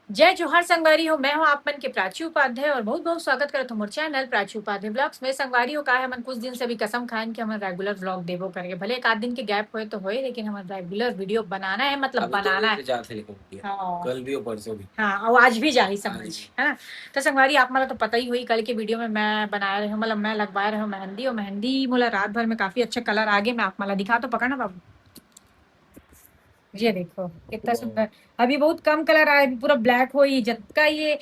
जय जोहार संगवारी हो। मैं हूँ आप मन के प्राची उपाध्याय और बहुत बहुत स्वागत करत हूँ मोर चैनल प्राची उपाध्याय ब्लॉग्स में। संगवारी हो का है मन कुछ दिन से भी कसम खान कि हम रेगुलर व्लॉग देवो करके, भले एक आध दिन के गैप होए तो होए, लेकिन हमें रेगुलर वीडियो बनाना है, मतलब अभी तो बनाना है। जाते लेकिन भैया, हाँ कल भी और परसों भी। हाँ, और आज भी जाही आज समझ भी। है ना। तो संगवारी आप मला तो पता ही हुई, कल के वीडियो में मैं बना रही हूँ, मतलब मैं लगवा रही हूँ मेहंदी, और मेहंदी मोला रात भर में काफी अच्छे कलर आगे। मैं आप मला दिखा तो पकड़ना बाबू, ये देखो कितना वाह। सुंदर। अभी बहुत कम कलर आया, अभी पूरा ब्लैक हो ही जतका ये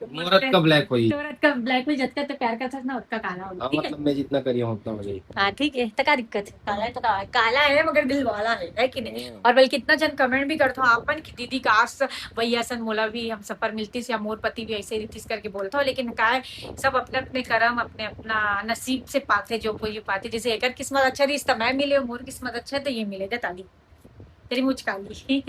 मुहूर्त का ब्लैक हुई। तोरत का ब्लैक में जतका तो प्यार का था ना, उतना काला हो गया। हाँ ठीक है। मतलब मैं जितना करी हूँ उतना हो जाए। हाँ ठीक है, तो क्या दिक्कत है, काला है तो काला है मगर दिल वाला है कि नहीं। हाँ। और बल्कि इतना जन कमेंट भी करते हो आपन कि दीदी काश भैया सन मोला भी हम सफर मिलती या मोर पति भी ऐसे रीतिस करके बोलता हो, लेकिन का है सब अपने अपने कर्म अपने अपना नसीब से पाते, जो कोई पाते। जैसे एक किस्मत अच्छा रही तो मैं मिले, मोर किस्मत अच्छा है तो ये मिले, ताली तेरी मुचकाली।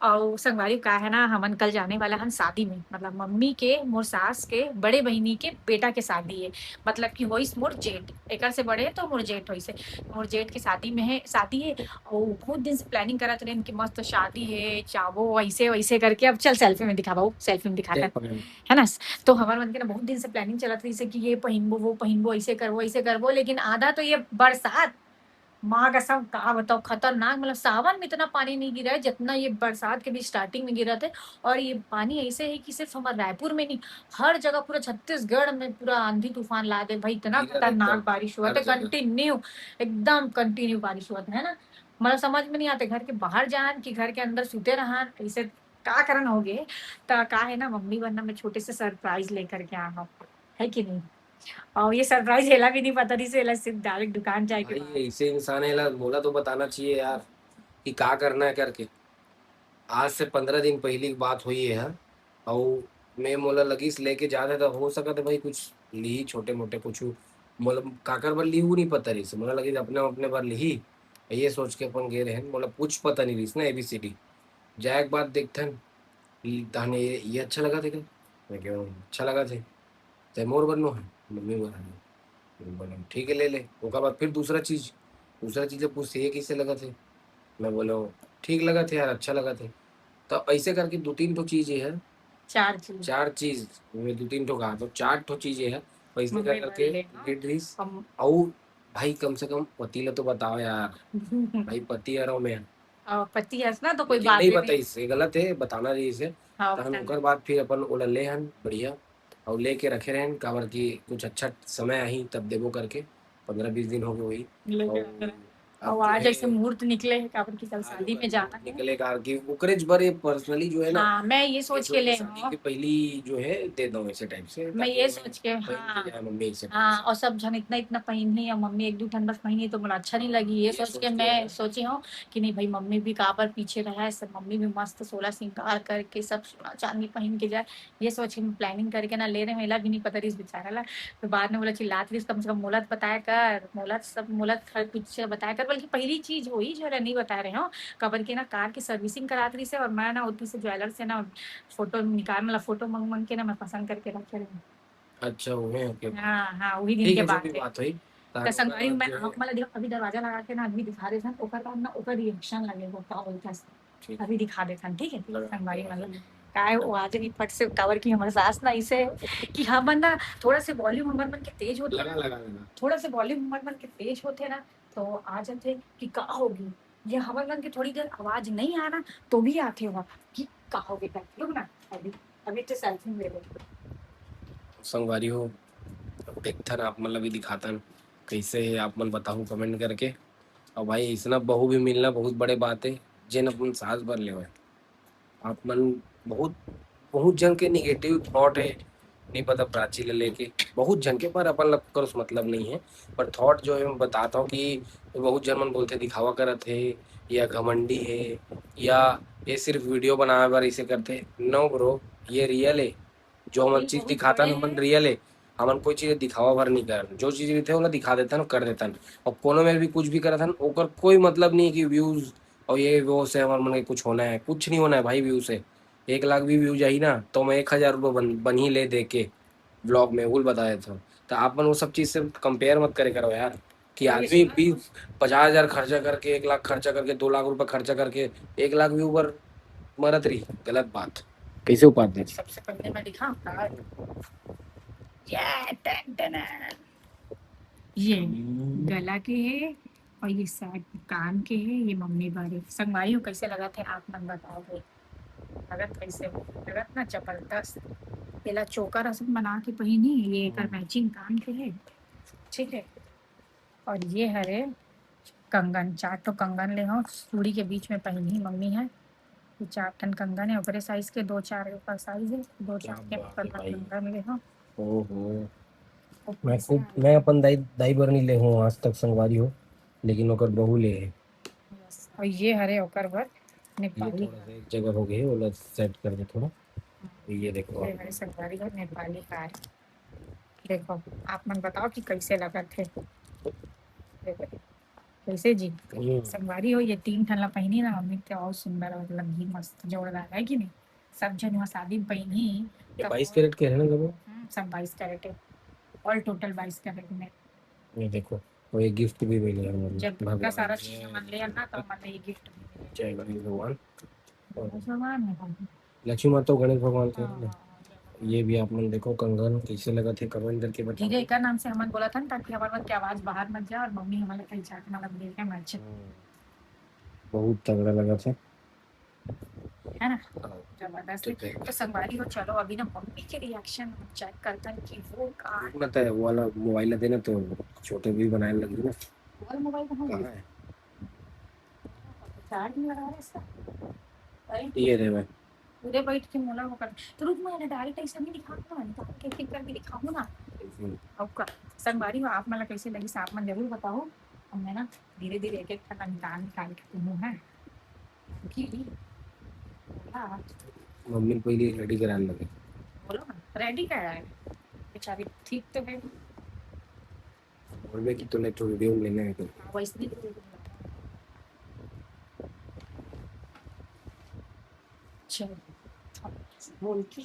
और संगवारी का है ना, हमन कल जाने वाला हम शादी में, मतलब मम्मी के मोर सास के बड़े बहिनी के बेटा के शादी है। मतलब कि होइस मोर जेठ, एकर से बड़े तो मोर जेठ होइसे। मोर जेठ की शादी में है, शादी है। और बहुत दिन से प्लानिंग करत रहे कि मस्त शादी है, चावो वैसे वैसे करके। अब चल सेल्फी में दिखा बाबू, सेल्फी में दिखा चल कर, पकड़। है ना। तो हमारे मन के ना बहुत दिन से प्लानिंग चलत रही से कि ये पहिनबो वो पहिनबो, ऐसे करबो, लेकिन आधा तो ये बरसात माँ कसम का बताओ खतरनाक, मतलब सावन में इतना पानी नहीं गिरा है जितना ये बरसात के भी स्टार्टिंग में गिरा था। और ये पानी ऐसे है कि सिर्फ हमारे रायपुर में नहीं, हर जगह पूरा छत्तीसगढ़ में पूरा आंधी तूफान ला दे भाई, इतना गिरा रहता खतरनाक है बारिश हुआ हर था, जगह। कंटिन्यू एकदम कंटिन्यू बारिश हुआ था, है ना। मतलब समझ में नहीं आते घर के बाहर जान कि घर के अंदर सूते रहन, ऐसे का करन हो गए। तो का है ना, मम्मी वरना मैं छोटे से सरप्राइज लेकर के आना, है कि नहीं। और ये सरप्राइज हेला भी नहीं पता नहीं से, सिर्फ डायरेक्ट दुकान जाए के भाई बाद। ऐसे इंसान है ला बोला तो बताना चाहिए यार कि क्या करना है करके। आज से 15 दिन पहले की बात हुई है। और मैं मोला लगीस लेके जा रहे था, हो सका था भाई कुछ ली छोटे मोटे कुछ मतलब काकर बर ली नहीं पता रही से मोला लगी अपने अपने बार ली। ये सोच के अपन गे रहे मोला कुछ पता नहीं रही ना एबीसीडी। जाए एक बात देखते हैं। ताने ये अच्छा लगा थे क्या? मैं क्यों अच्छा लगा थे। तैमूर बनो है। मम्मी बोला नहीं। बोला ठीक है ले ले। उसके बाद फिर दूसरा चीज जब पूछते ये कैसे लगा थे। मैं बोला ठीक लगा थे यार अच्छा लगा थे। तो ऐसे करके दो तीन ठो चीजें है। चार चीज चार चीज मैं दो तीन ठो कहा तो चार ठो चीजें है। वैसे कर मम्मी बोल करके ले हाँ। गिर रहीस। हम और भाई कम से कम पति ला तो बताओ यार। भाई पति आ रहा हूँ मैं। पति हंस ना तो कोई लेकिन बात नहीं भी नहीं। बताई ये गलत है बताना रही इसे। हाँ तो हम बताना। ओकर बाद फिर अपन ओला ले हन बढ़िया। और लेके रखे रहन काबर की कुछ अच्छा समय आई तब देबो करके। 15-20 दिन हो गए वही। लेके आते और रहे। अब और जो आज है ऐसे मुहूर्त निकले है काबर की कल आज शादी ओकर में मुंह जाना है। निकले कार की ओकरेज बार ये पर्सनली जो है ना। हाँ मैं ये ये सोच के सोच के ले शादी हूँ। के पहली जो है दे दो ऐसे टाइप से मैं ताकि ये वो सोच के पहन के हाँ। जाए मम्मी ऐसे टाइप हाँ से। और सब जन इतना इतना पहनी, और मम्मी एक दो ठन बस पहनी तो मुझे अच्छा नहीं लगी, ये ये सोच के सोच के मैं है। सोची हूँ कि नहीं भाई मम्मी भी काबर पीछे रहा है, सब मम्मी भी मस्त सोलह श्रृंगार करके सब सोना चांदी पहन के जाए। ये सोच के प्लानिंग करके ना ले रहे, मेला भी नहीं पता रही इस बेचारा ला। तो बाद में बोला चिल्लात रही कम से कम मोलत बताया कर, मोलत सब मोलत हर कुछ बताया कर, बल्कि पहली चीज वही जो है नहीं बता रहे हो। कबर के ना कार की सर्विसिंग करा रही से, और मैं ना उसी से ज्वेलर से ना फोटो निकाल, मतलब फोटो मंग मंग के ना मैं पसंद करके रखे रही। अच्छा वो है ओके बात। हाँ हाँ वही दिन ठीक के है जो भी बाद है। बात हुई। तो ताकि ओकर संगवारी बाद में जो हम है। मतलब देखो अभी दरवाजा लगा के ना अभी दिखा रहे थे, ओकर बाद ना ओकर रिएक्शन लगेगा का बोलता है। ठीक अभी दिखा देते हैं ठीक है। लगा संगवारी दरवाजा मतलब लगा। काय वो आज भी फट से कवर की हमारे सास ना इसे कि हमन ना थोड़ा से वॉल्यूम हमर मन के तेज होते लगा ना, लगा लगा। थोड़ा से वॉल्यूम हमर मन के तेज होते ना, तो आ जाते कि का होगी। ये हमर मन के थोड़ी देर आवाज नहीं आ रहा तो भी आते हो कि का होगी कर लोग ना। अभी अभी तो सेल्फी ले लो। संगवारी हो। देखथन आप मतलब भी दिखातन कैसे है आप मन बताओ कमेंट करके। और भाई इसना बहू भी मिलना बहुत बड़े बात है। जिन अपन सास भर ले आप मन बहुत बहुत जन के निगेटिव थॉट है। नहीं पता प्राची ले लेके बहुत जन के पर अपन लग कर उस मतलब नहीं है। पर थॉट जो है मैं बताता हूँ कि बहुत जन मन बोलते दिखावा करत है या घमंडी है या ये सिर्फ वीडियो बनावे बार इसे करते नो ब्रो। ये रियल है। जो हमन दिल चीज बहुत दिखाता बड़े ना हैं। हमन रियल है। हमन कोई चीज दिखावा भर नहीं कर जो चीज भी थे वो दिखा देता कर देता। और कोनो में भी कुछ भी करत हन ओकर कोई मतलब नहीं कि व्यूज और ये वो से हमारे मन के कुछ होना है कुछ नहीं होना है भाई व्यू से। 1 लाख भी व्यू जाही ना तो मैं 1,000 रुपये बन ही ले दे के ब्लॉग में वो बता देता हूँ। तो आप मन वो सब चीज से कंपेयर मत करे करो यार। कि और आदमी विश्वास हो। 50,000 खर्चा करके 1 लाख खर्चा करके 2 लाख रुपए खर्चा करके 1 लाख व्यू पर मरत रही गलत बात। कैसे उपाते हैं? सबसे पहले मैं दिखाऊं कार्ड। ये टन टन ये गला के है और ये साइड कान के है, ये मम्मी बारे संगवारी हो कैसे लगा थे आप मन बताओगे। लगत कैसे लगत ना जबरदस्त। पहला चोकर रसम बना के पहिनी, ये एक मैचिंग कान के है, ठीक है। और ये हरे कंगन, 4 तो कंगन ले हो, चूड़ी के बीच में पहनी मम्मी है। ये 4 टन कंगन है, ऊपरे साइज के 2-4 ऊपर साइज है, 2-4 के ऊपर कंगन ले हो। ओहो, मैं अपन दाई बरनी ले हूँ आज तक संगवारी हो, लेकिन ओकर बहू ले है। और ये हरे ओकर बर ये नेपाली थोड़ा सा एक जगह हो गए, वो सेट कर दे थोड़ा। ये देखो ये हरे संगवारी हो नेपाली कार। देखो आप मन बताओ कि कैसे लगा थे। देखो कैसे जी संगवारी हो, ये 3 ठन ला पहनी ना मम्मी ते और सुंदर और लगी मस्त जोरदार है कि नहीं। सब जन वहाँ शादी में पहनी ये तब 22 कैरेट के है ना गबो? सब 22 कैरेट है, ऑल टोटल 22 कैरेट में। ये देखो, और ये गिफ्ट भी मिले हैं जब इतना भगवान सारा चीज मन ले ना तो मन ये गिफ्ट जय गणेश भगवान और भगवान है। लक्ष्मी माता और गणेश भगवान के है ना। हाँ, ये भी आप मन देखो कंगन कैसे लगा थे, कमेंट करके बताओ। धीरे का नाम से हमन बोला था ना, ताकि हमारे की आवाज बाहर मत जाए और मम्मी हमारे कहीं चाट ना लग देखे मैच, बहुत तगड़ा लगा था, है ना। जबरदस्त। तो संगवारी हो चलो अभी ना मम्मी के रिएक्शन चेक करते हैं कि वो कहाँ ना तो वो वाला मोबाइल देना तो छोटे भी बनाने लगी ना। है। मोबाइल कहाँ कहाँ है? है? चार्ज नहीं लगा रहा है इसका। अरे ये दे मैं पूरे बैठ के मोला वो कर, तो रुक मैं डायरेक्ट ऐसा नहीं दिखाऊंगा, निकाल के ठीक करके दिखाऊंगा ना। आपका संगवारी हो आप मला कैसे लगी साफ मन जरूर बताओ। अब मैं ना धीरे धीरे एक एक खाना निकाल निकाल के तुम्हें है कि हाँ मम्मी पहले रेडी कराने लगे। बोलो ना रेडी क्या है बेचारी, ठीक तो है। बोल में कि तूने तो वीडियो में लेना है तो वैसे नहीं चलो बोल के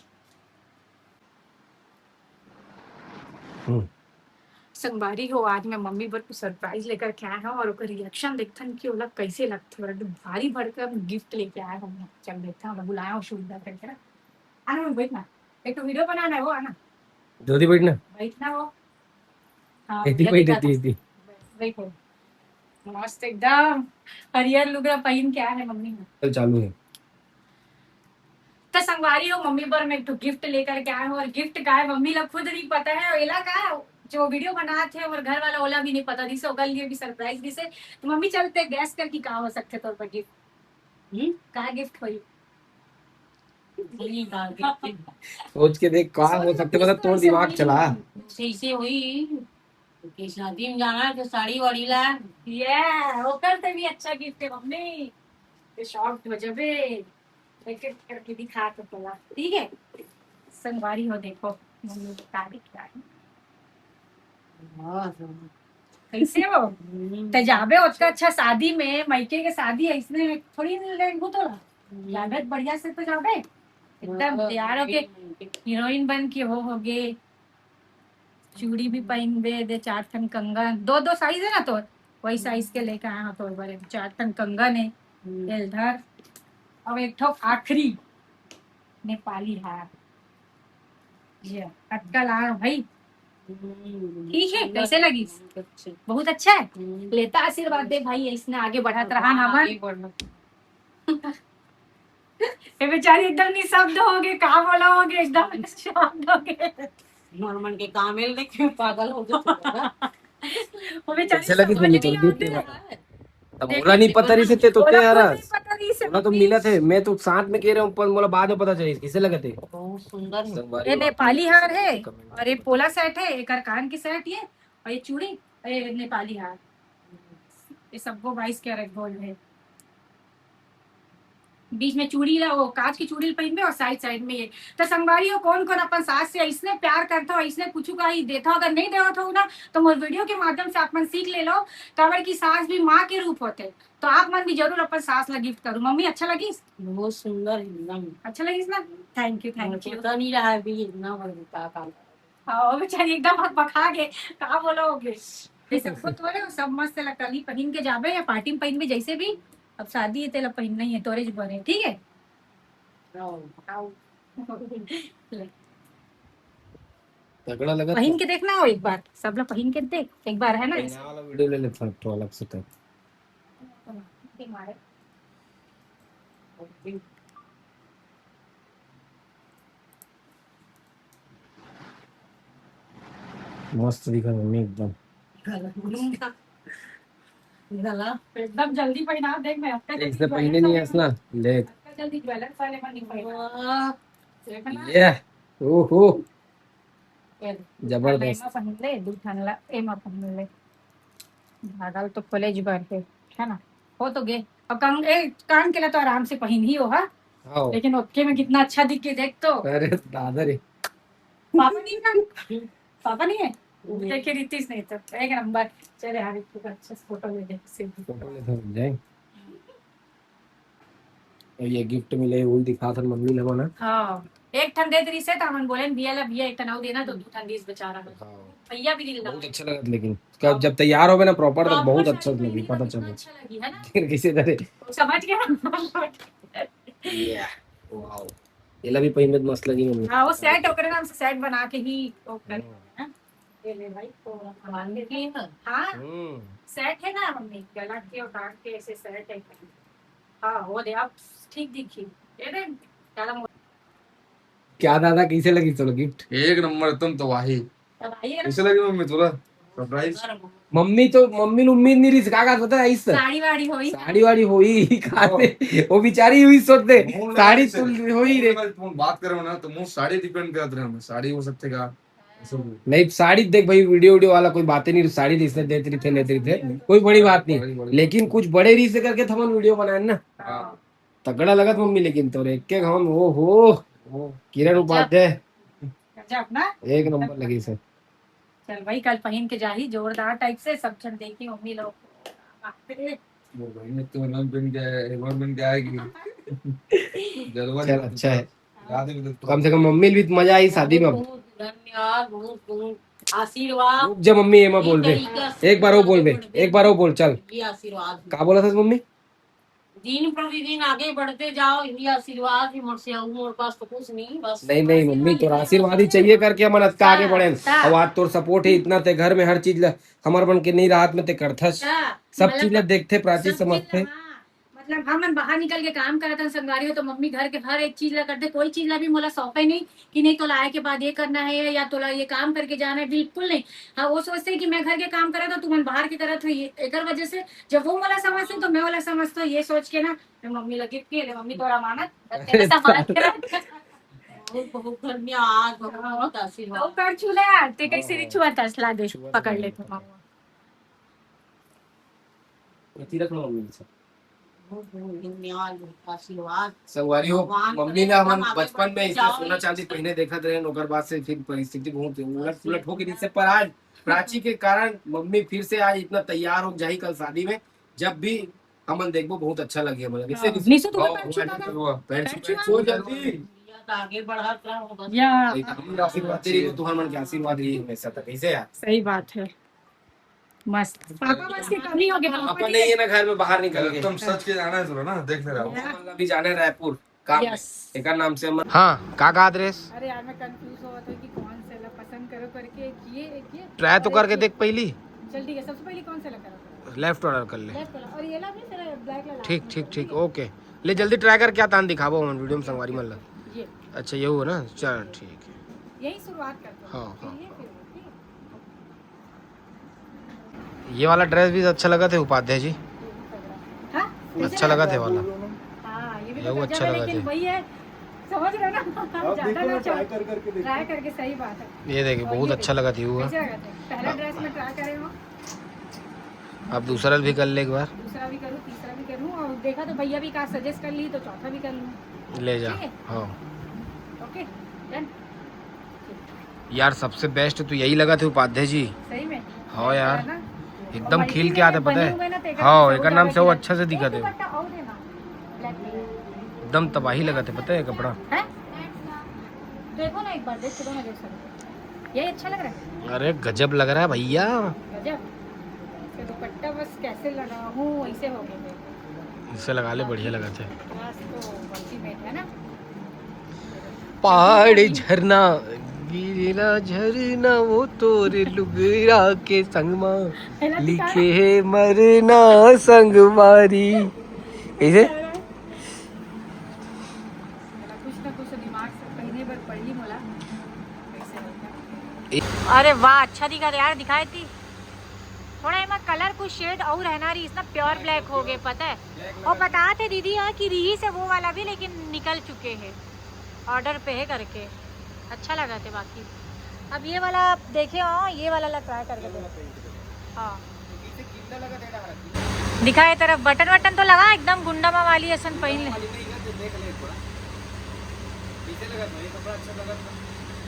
संगवारी हो आज मैं मम्मी बर को सरप्राइज लेकर के आया हूँ और उसका रिएक्शन देखथन कि ओला कैसे लगथे, और एकदम भारी भरकर गिफ्ट लेके आया हूँ। चल देखते हैं, बुलाया हूँ सुंदर करके ना। आना बैठना, एक तो वीडियो बनाना है वो, आना जल्दी बैठना। बैठना हो। हाँ इतनी भैया बैठ दिखाता इतनी इतनी देखो मस्त एकदम हरियर लुगड़ा पहन के आया है मम्मी ने। चल चालू है। तो संगवारी हो मम्मी पर मैं तो गिफ्ट लेकर के आया हूँ, और गिफ्ट का है मम्मी लोग खुद नहीं पता है, और एला का जो वीडियो बना थे और घर वाला ओला भी नहीं पता दिसे, ओकर लिए भी सरप्राइज दिसे। तो मम्मी चलते गैस करके कहा हो सकते तौर पर गिफ्ट कहा गिफ्ट हुई सोच के देख कहाँ हो सकते, मतलब तोड़ दिमाग चला। ऐसे हुई कि शादी में जाना है तो साड़ी वाड़ी ला। ये ओकर से भी अच्छा गिफ्ट है मम्मी, तो शॉक्ड हो जबे एक एक करके दिखा तो बोला ठीक है। संगवारी हो देखो मम्मी बता दी क्या है कैसे हो। तो जाबे उसका अच्छा शादी में मायके के शादी है, इसमें थोड़ी लेंगू तो लागत बढ़िया से तो जाबे एकदम तैयार हो के हीरोइन बन के हो गए, चूड़ी भी पहन बे दे, 4 ठन कंगन, 2-2 साइज है ना, तो वही साइज के लेके आया हूँ। तो बड़े 4 ठन कंगन है इधर, अब एक ठो आखिरी नेपाली हार, ये अटकल हार भाई। ठीक है कैसे लगी, बहुत अच्छा है। लेता आशीर्वाद दे भाई, इसने आगे बढ़त रहा हमन। ये बेचारी एकदम निशब्द हो गए, कहाँ बोला हो गए एकदम निशब्द हो गए। नॉर्मल के कामिल देखे पागल हो गए। वो बेचारी कैसे लगी समझ तुम्हें नहीं तो आते गिफ्ट? तब मोला नहीं पता रही से ते तो ते बोला यार खुद नहीं पता नहीं से मोला तो मम्मी। मिला थे, मैं तो साथ में कह रहा हूँ पर मोला बाद में पता चली कैसे लगे थे। बहुत सुंदर है। संगवारी ये हो, नेपाली हार है कमेंट और ये पोला सेट है, एक कान की सेट ये, और ये चूड़ी और ये नेपाली हार, ये सबको 22 कैरेट गोल्ड है। बीच में चूड़ी ला वो कांच की चूड़ी पहन में, और साइड साइड में ये। तो संगवारी हो कौन कौन अपन सास से इसने प्यार करता हो, इसने कुछ का ही देता हो, अगर नहीं देवत हो ना तो मोर वीडियो के माध्यम से अपन सीख ले लो, काबर की सास भी माँ के रूप होते। तो आप मन भी जरूर अपन सास ला गिफ्ट करो। मम्मी अच्छा लगी, बहुत सुंदर है एकदम। अच्छा लगी ना, थैंक यू थैंक यू। पता नहीं रहा है भी इतना बड़ा काम। हाँ बेचारी एकदम बखा के कहा बोलोगे, ये सबको तोरे सब मस्त लगता नहीं पहन के जाबे या पार्टी में पहन भी जैसे भी, अब शादी है तेला पहनना ही है तोरे बने ठीक है। आओ। तगड़ा लगा पहन के देखना हो एक बार, सब लोग पहन के देख एक बार, है ना? पहना वाला वीडियो ले लेता हूँ तो अलग से तो मस्त दिखा मम्मी एकदम। गला एकदम जल्दी पहना देख, मैं अब तक इससे पहले नहीं है ना ले जल्दी ज्वेलर्स वाले में नहीं पहना वाह, देखना। ये ओहो एमा जबरदस्त। पहन ले, दूठन ला एमा पहन ले, भागल तो कॉलेज भर के, है ना? हो तो गे अब कान के लिए तो आराम से पहन ही हो, हाँ, हाँ लेकिन ओके में कितना अच्छा दिख के देख तो। अरे दादा रे पापा नहीं है, पापा नहीं है, देखे रितीश नहीं तो एक नंबर। चले हाँ ऋतिक का अच्छा फोटो ले दे सिर्फ। फोटो ले तो जाए। और ये गिफ्ट मिले वो दिखा था मम्मी लोगों ने। हाँ एक ठन दे तरी से तो हमन बोले भैया ला भैया एक ठन और देना तो दू ठन दीस बेचारा हाँ भैया भी दिल बहुत अच्छा लगा लेकिन कब जब तैयार हो गए ना प्रॉपर तो बहुत अच्छा लगी पता चला अच्छा लगी, है ना? फिर किसी तरह समझ गया। या वाओ ये ला भी पहन में मस्त लगी मम्मी। हाँ वो सेट ओकरे नाम से सेट बना के ही वो कर, हाँ? ये ले भाई तो मान के ना हाँ हम्म सेट है ना मम्मी, गला के और काट के ऐसे सेट है। हाँ वो दे आप ठीक दिखी ये दे ज्यादा क्या दादा कैसे लगी चलो गिफ्ट? एक नंबर तुम तो वाही तब आइए ना। कैसे लगी मम्मी तुला सरप्राइज मम्मी तो मम्मी ने उम्मीद नहीं रही का पता है इस साड़ी वाड़ी होई साड़ी वाड़ी होई खाते वो बेचारी हुई सोचते साड़ी तुल होई रे तुम बात करो ना तो मुंह साड़ी डिपेंड करते रहे हमें साड़ी हो सकते का नहीं साड़ी देख भाई वीडियो वाला कोई बातें नहीं साड़ी इसने देते रही थे लेते रही थे कोई बड़ी बात नहीं लेकिन कुछ बड़े रीस करके तो हम वीडियो बनाए ना तगड़ा लगा था मम्मी लेकिन तो एक के हम ओ हो किरण उपाध्याय गजब ना। एक नंबर लगी से। चल भाई कल पहन के जाही जोरदार टाइप से सब जन देखी मम्मी लोग वो भाई ने तो नाम बन गया है एक बार बन गया है कि जलवा चल अच्छा है याद है मुझे कम से कम मम्मी भी तो मजा आई शादी में। धन्यवाद बहुत आशीर्वाद रुक जा मम्मी एमा बोल बे एक बार वो बोल बे एक बार वो बोल चल ये आशीर्वाद का बोला था मम्मी? दिन प्रतिदिन आगे बढ़ते जाओ ये आशीर्वाद ही मुझसे मोर पास तो कुछ नहीं बस नहीं नहीं मम्मी तो आशीर्वाद ही चाहिए करके हम का आगे बढ़े अब आज तोर सपोर्ट है इतना ते घर में हर चीज हमार बन के नहीं राहत में ते करथस सब चीज देखते प्राची समझते। मतलब हम बाहर निकल के काम करते संगारी हो तो मम्मी घर के हर एक चीज ला करते, कोई चीज ला भी मोला सौंपे नहीं कि नहीं तो लाए के बाद ये करना है या तो ये काम करके जाना है, बिल्कुल नहीं। हाँ वो सोचते हैं कि मैं घर के काम करा तो तुम बाहर की तरह तो एक वजह से जब वो वाला समझते तो मैं वाला समझता ये सोच के ना मैं मम्मी लगी के मम्मी तोरा मानत बहुत बहुत धन्यवाद बहुत आशीर्वाद तो कर चूल्हा ते कैसे रिचुआ तसला दे पकड़ ले तो रख लो मम्मी से बहुत बहुत धन्यवाद बहुत आशीर्वाद संगवारी हो मम्मी ने हम बचपन में इससे जाओ। सोना चांदी पहने देखा रहे नौकर बाद से फिर परिस्थिति बहुत उलट पुलट हो गई इससे पर आज प्राची के कारण मम्मी फिर से आज इतना तैयार हो जाही कल शादी में जब भी हमन देखबो बहुत अच्छा लगे हमन इससे निशु तू पैर छू दादा हुआ पैर पैर छू सो जल्दी आगे बढ़त रहो बस या हमन आशीर्वाद तेरी तो हमन के आशीर्वाद ही हमेशा तक कैसे यार सही बात है मस्त पापा बस की कमी हो गई पापा नहीं है ना घर में बाहर निकल गए तुम सच के जाना है तुला ना देख ले रहा हूँ हमन अभी जाने रायपुर काम यस एक नाम से हमन हां का एड्रेस अरे यार मैं कंफ्यूज हुआ था कि कौन सा ला पसंद करो करके एक ये ट्राई तो करके देख पहली चल ठीक है सबसे पहले कौन सा ला करो लेफ्ट ऑर्डर कर ले लेफ्ट वाला और ये ला भी तेरा ब्लैक ला ठीक ठीक ठीक ओके ले जल्दी ट्राई कर क्या तान दिखाबो हम वीडियो में संगवारी मन ला ये अच्छा ये हुआ ना चल ठीक है यही शुरुआत करते हैं हाँ, हाँ, फिर ये फिर वो, ठीक ये वाला ड्रेस भी अच्छा लगा थे उपाध्याय जी है हाँ अच्छा लगा थे वाला हाँ ये भी ये तो वो गजब अच्छा है, लगा लेकिन थे। वही है समझ रहे हो ना ज्यादा ना ट्राई करके सही बात है ये देखिए बहुत अच्छा लगा थी वो कैसे लगा था पहला ड्रेस में ट्राई करे हो अब दूसरा भी कर ले एक बार दूसरा भी करूँ तीसरा भी करूँ और देखा तो भैया भी कहा सजेस्ट कर ली तो चौथा भी कर लूँ ले जा ठीक है। हाँ ओके डन यार सबसे बेस्ट तो यही लगा थे उपाध्याय जी सही में हाँ यार है ना? एकदम और खिल मल्टी के आते में पता बने हुए ना तो है एक हाँ से एक और नाम से वो ज्यादा अच्छा से दिखा थे एक दुपट्टा और देना ब्लैक में एकदम तबाही लगा थे पता है कपड़ा है देखो ना एक बार देख के ना देख सकते ये अच्छा लग रहा है अरे गजब लग रहा है भैया गजब इसका दुपट्टा बस कैसे लगा हूँ ऐसे हो गए इससे लगा ले बढ़िया लगा थे बस तो अल्टीमेट है ना पहाड़ झरना गिरा झरना वो तोरे लुगरा के संग में लिखे है मरना संगवारी ऐसे कुछ ना कुछ दिमाग से पहले बार पढ़ी मोला अरे वाह अच्छा दिखा यार दिखाई थी थोड़ा इमा कलर कुछ शेड और रहना रही इसना प्योर ब्लैक हो गए पता है और बताते दीदी यहाँ की रही से वो वाला भी लेकिन निकल चुके हैं ऑर्डर पे है करके अच्छा लगा थे बाकी अब ये वाला आप देखे हो ये वाला ट्राई करके देखो हाँ दिखाए तरफ बटन वटन तो लगा एकदम गुंडामा वाली ऐसा पहन ले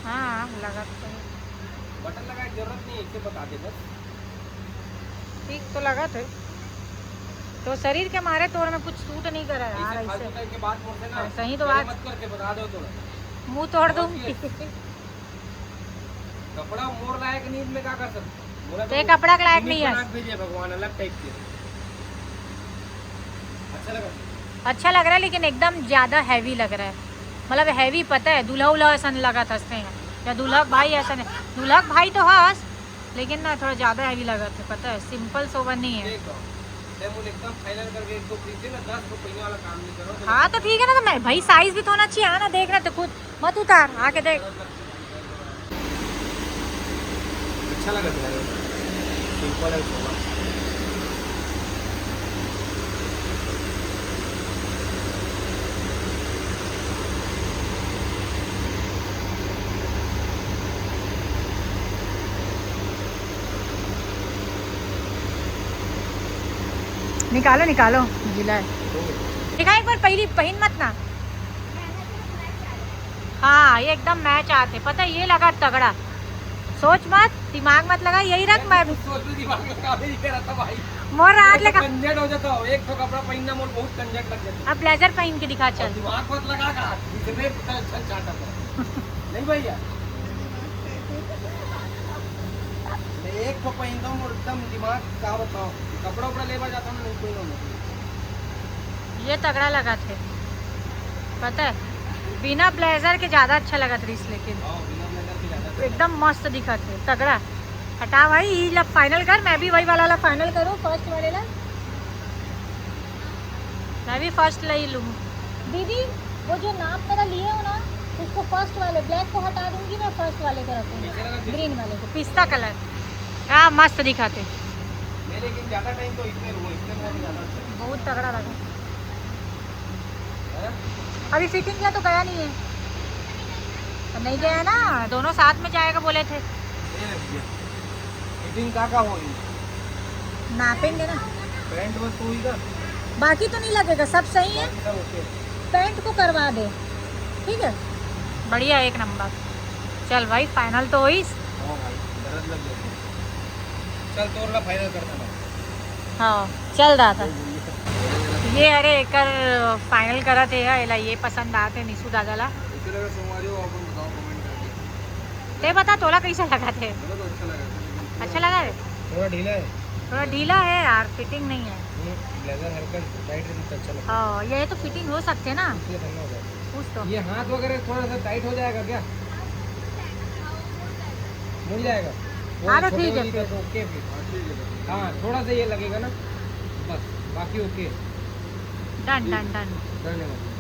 हाँ लगा बटन लगा जरूरत नहीं है बता दे बस ठीक तो लगा तो शरीर के मारे तोड़ में कुछ सूट नहीं करा यार ऐसे के बाद मुझसे ना सही तो बात मत करके बता दो थोड़ा मुंह तोड़ दूंगी कपड़ा मोर लायक नींद में क्या कर सकते तो ये कपड़ा के लायक नहीं है भेजे भगवान अलग टाइप के अच्छा लग रहा है लेकिन एकदम ज्यादा हैवी लग रहा है मतलब हैवी पता है दूल्हा उल्हा ऐसा नहीं लगा था हैं या दूल्हा भाई ऐसा नहीं दूल्हा भाई तो हंस लेकिन ना थोड़ा ज्यादा हैवी लगा था पता है सिंपल सोबर नहीं है एकदम फाइनल करके इसको खरीदे ना 10 रुपये वाला काम नहीं करो हाँ तो ठीक है ना तो मैं भाई साइज भी तो होना चाहिए ना देख रहा तो खुद मत उतार आके देख अच्छा लगा था सिंपल है सोबर निकालो निकालो गीला है दिखा एक बार पहली पहन मत ना हाँ ये एकदम मैच आते पता है ये लगा तगड़ा सोच मत दिमाग मत लगा यही रख मैं दिमाग में काफी नहीं करा था भाई मोर रात लगा कंजट हो जाता हो एक तो कपड़ा पहनना मोर बहुत कंजट लग जाता अब ब्लेजर पहन के दिखा चल दिमाग मत लगा का इतने चल चाटा नहीं भैया एक तो पहनता हूँ एकदम दिमाग का बताओ कपड़ा उपड़ा लेवा जाता हूँ नहीं पहनूंगा ये तगड़ा लगा थे पता है बिना ब्लेजर के ज्यादा अच्छा लगा था इस लेकिन एकदम मस्त दिखा थे तगड़ा हटा भाई ये ला फाइनल कर मैं भी वही वाला फाइनल करूँ फर्स्ट वाले ला मैं भी फर्स्ट ले लूँ दीदी वो जो नाप मेरा लिए हो ना उसको फर्स्ट वाले ब्लैक को हटा दूंगी मैं फर्स्ट वाले का रखूंगी ग्रीन वाले को पिस्ता कलर हाँ मस्त दिखाते लेकिन ज्यादा टाइम तो इसमें बहुत तगड़ा लगा अभी फिटिंग किया तो गया नहीं है तो नहीं गया ना दोनों साथ में जाएगा बोले थे फिटिंग का हो नापेंगे ना पैंट बस तो होगा बाकी तो नहीं लगेगा सब सही है पैंट को करवा दे ठीक है बढ़िया एक नंबर चल भाई फाइनल तो हुई चल तोरला फाइनल करता हाँ चल रहा था ये अरे एकर फाइनल करा थे एला ये पसंद आते निशु दादाला ते बता तोला कैसा लगा थे अच्छा लगा रे थोड़ा ढीला है यार फिटिंग नहीं है ब्लेजर हल्का टाइट है तो अच्छा लगता हाँ ये तो फिटिंग हो सकते है ना कुछ तो ये हाथ वगैरह थोड़ा सा टाइट हो जाएगा क्या मिल जाएगा हाँ तो ठीक है फिर ओके फिर हाँ थोड़ा सा ये लगेगा ना बस बाकी ओके डन डन डन धन्यवाद